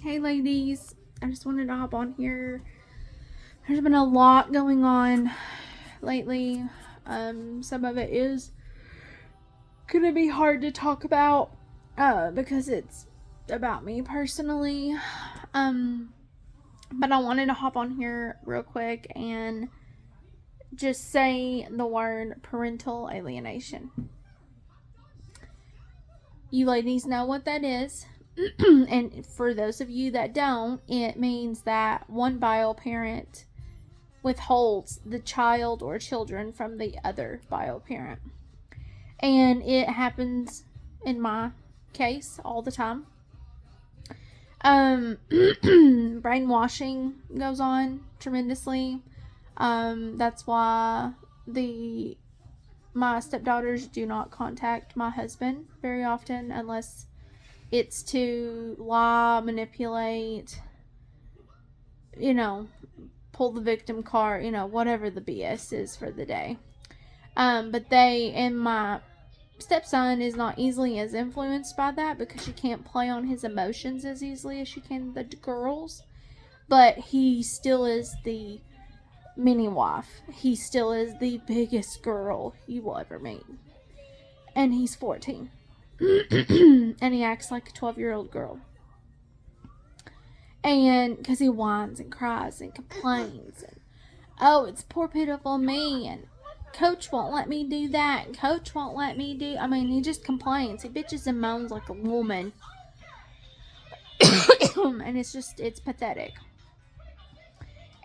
Hey ladies, I just wanted to hop on here. There's been a lot going on lately. Some of it is gonna be hard to talk about because it's about me personally. But I wanted to hop on here real quick and just say the word parental alienation. You ladies know what that is. And for those of you that don't, it means that one bio parent withholds the child or children from the other bio parent. And it happens in my case all the time. Brainwashing goes on tremendously. That's why my stepdaughters do not contact my husband very often unless it's to lie, manipulate, pull the victim card, whatever the BS is for the day. But my stepson is not easily as influenced by that because she can't play on his emotions as easily as she can the girls. But he still is the mini wife. He still is the biggest girl you will ever meet. And he's 14. And he acts like a 12-year-old girl. And because he whines and cries and complains. And, oh, it's poor pitiful me. And coach won't let me do that. And coach won't let me do. He just complains. He bitches and moans like a woman. And it's pathetic.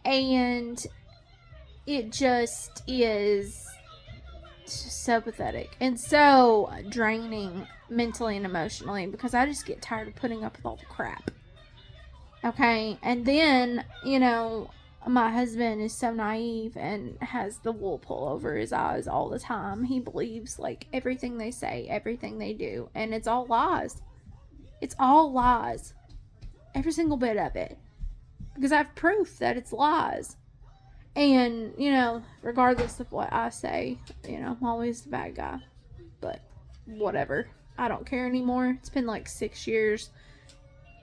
And it just is so pathetic and so draining mentally and emotionally because I just get tired of putting up with all the crap. Okay, and then, my husband is so naive and has the wool pull over his eyes all the time. He believes, everything they say, everything they do, and it's all lies. It's all lies. Every single bit of it. Because I have proof that it's lies. And, regardless of what I say, I'm always the bad guy. But, whatever. I don't care anymore. It's been 6 years.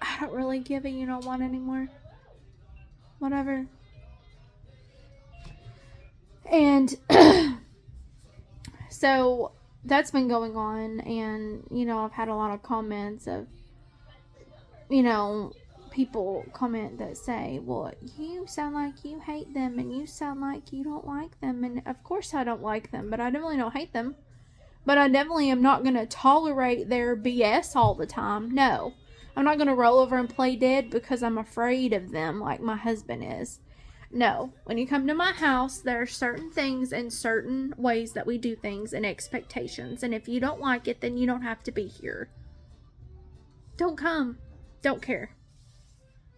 I don't really give a what anymore. Whatever. And, so, that's been going on. And, I've had a lot of comments of, people comment that say, well, you sound like you hate them and you sound like you don't like them. And of course I don't like them, but I definitely don't hate them. But I definitely am not going to tolerate their BS all the time. No. I'm not going to roll over and play dead because I'm afraid of them like my husband is. No. When you come to my house, there are certain things and certain ways that we do things and expectations. And if you don't like it, then you don't have to be here. Don't come. Don't care.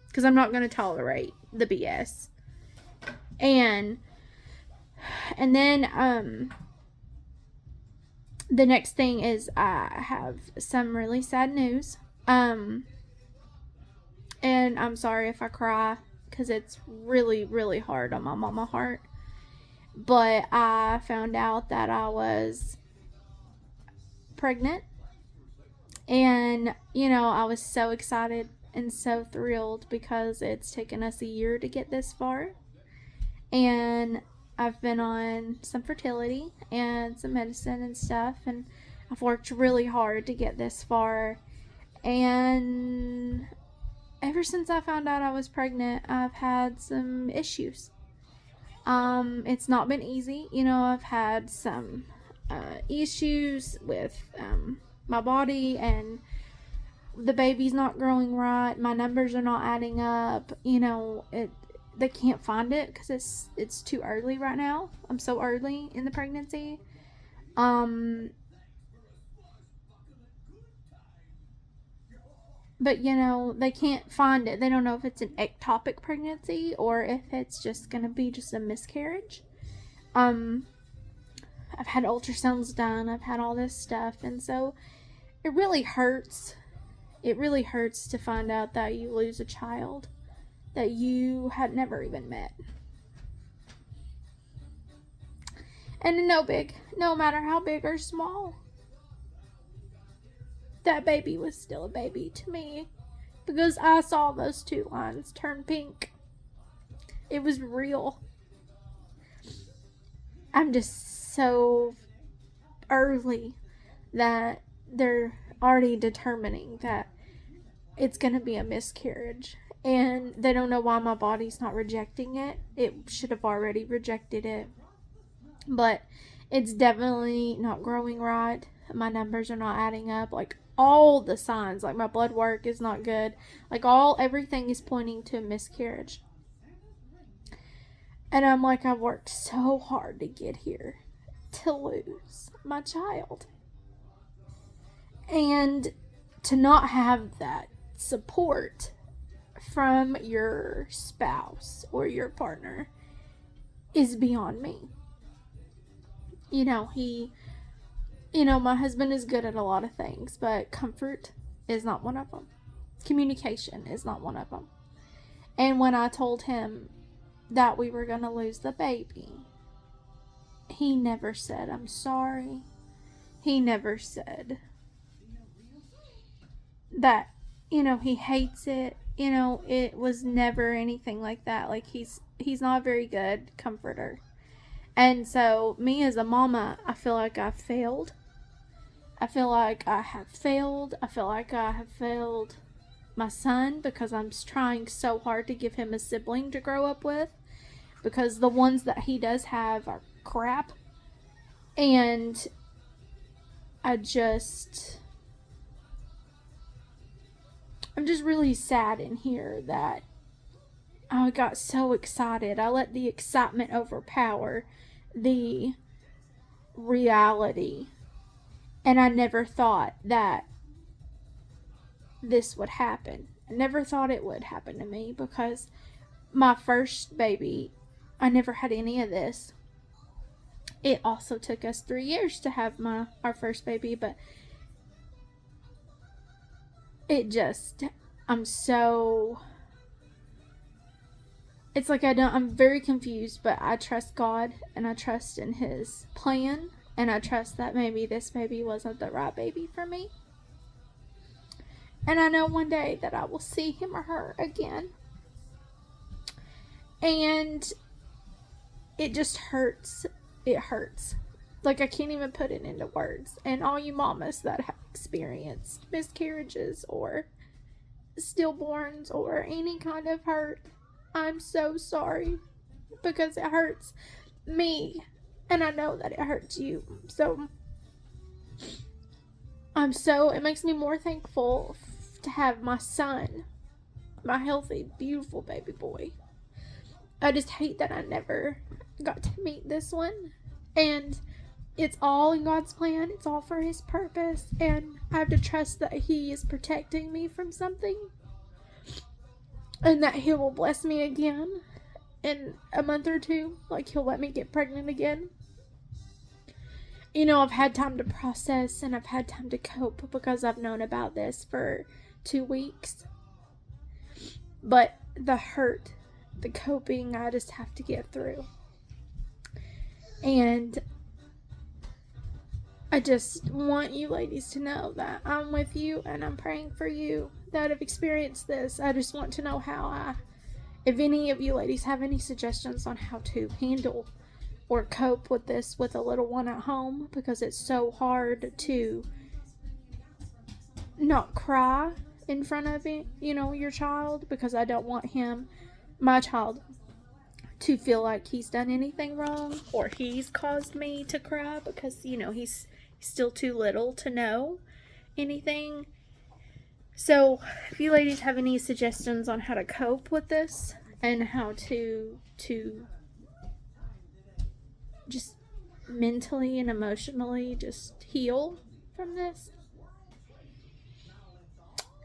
Because I'm not going to tolerate the BS. And then, the next thing is I have some really sad news. And I'm sorry if I cry, because it's really, really hard on my mama heart. But I found out that I was pregnant. And, I was so excited and so thrilled because it's taken us a year to get this far. And I've been on some fertility and some medicine and stuff, and I've worked really hard to get this far. And ever since I found out I was pregnant, I've had some issues. It's not been easy. I've had some issues with my body, and the baby's not growing right. My numbers are not adding up. They can't find it because it's too early right now. I'm so early in the pregnancy. But they can't find it. They don't know if it's an ectopic pregnancy or if it's just gonna be just a miscarriage. I've had ultrasounds done. I've had all this stuff, and so it really hurts. It really hurts to find out that you lose a child that you had never even met. And no matter how big or small, that baby was still a baby to me because I saw those 2 lines turn pink. It was real. I'm just so early that they're already determining that it's going to be a miscarriage. And they don't know why my body's not rejecting it. It should have already rejected it. But it's definitely not growing right. My numbers are not adding up. Like, all the signs, like my blood work is not good. Like, everything is pointing to a miscarriage. And I'm like, I've worked so hard to get here to lose my child. And to not have that support from your spouse or your partner is beyond me. My husband is good at a lot of things, but comfort is not one of them. Communication is not one of them. And when I told him that we were going to lose the baby, he never said, I'm sorry. He never said that, he hates it. It was never anything like that. Like, he's not a very good comforter. And so, me as a mama, I feel like I've failed. I feel like I have failed. I feel like I have failed my son because I'm trying so hard to give him a sibling to grow up with, because the ones that he does have are crap. And I'm just really sad in here that I got so excited. I let the excitement overpower the reality. And I never thought that this would happen. I never thought it would happen to me, because my first baby, I never had any of this. It also took us 3 years to have our first baby, but it's like I'm very confused, but I trust God and I trust in His plan, and I trust that maybe this baby wasn't the right baby for me. And I know one day that I will see him or her again. And it just hurts. It hurts. Like, I can't even put it into words. And all you mamas that have experienced miscarriages or stillborns or any kind of hurt, I'm so sorry, because it hurts me, and I know that it hurts you. So it makes me more thankful to have my son, my healthy, beautiful baby boy. I just hate that I never got to meet this one, and it's all in God's plan. It's all for His purpose, and I have to trust that He is protecting me from something, and that He will bless me again in a month or two. Like, He'll let me get pregnant again. I've had time to process, and I've had time to cope, because I've known about this for 2 weeks. But the hurt, the coping, I just have to get through. And I just want you ladies to know that I'm with you, and I'm praying for you that have experienced this. I just want to know if any of you ladies have any suggestions on how to handle or cope with this with a little one at home, because it's so hard to not cry in front of it, your child, because I don't want my child, to feel like he's done anything wrong or he's caused me to cry, because he's still too little to know anything. So if you ladies have any suggestions on how to cope with this and how to just mentally and emotionally just heal from this,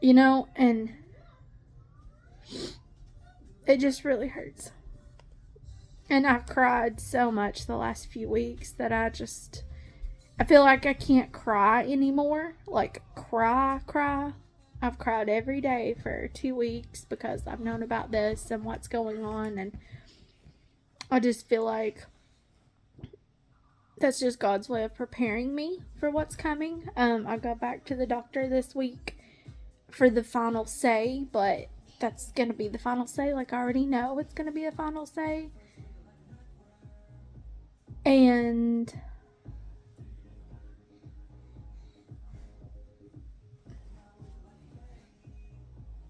and it just really hurts. And I've cried so much the last few weeks that I feel like I can't cry anymore. Like, cry. I've cried every day for 2 weeks because I've known about this and what's going on, and I just feel like that's just God's way of preparing me for what's coming. I got back to the doctor this week for the final say, but that's gonna be the final say. Like, I already know it's gonna be a final say. And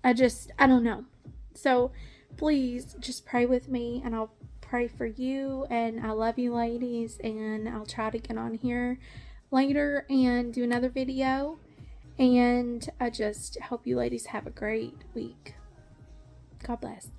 I don't know. So please just pray with me, and I'll pray for you. And I love you, ladies. And I'll try to get on here later and do another video. And I just hope you ladies have a great week. God bless.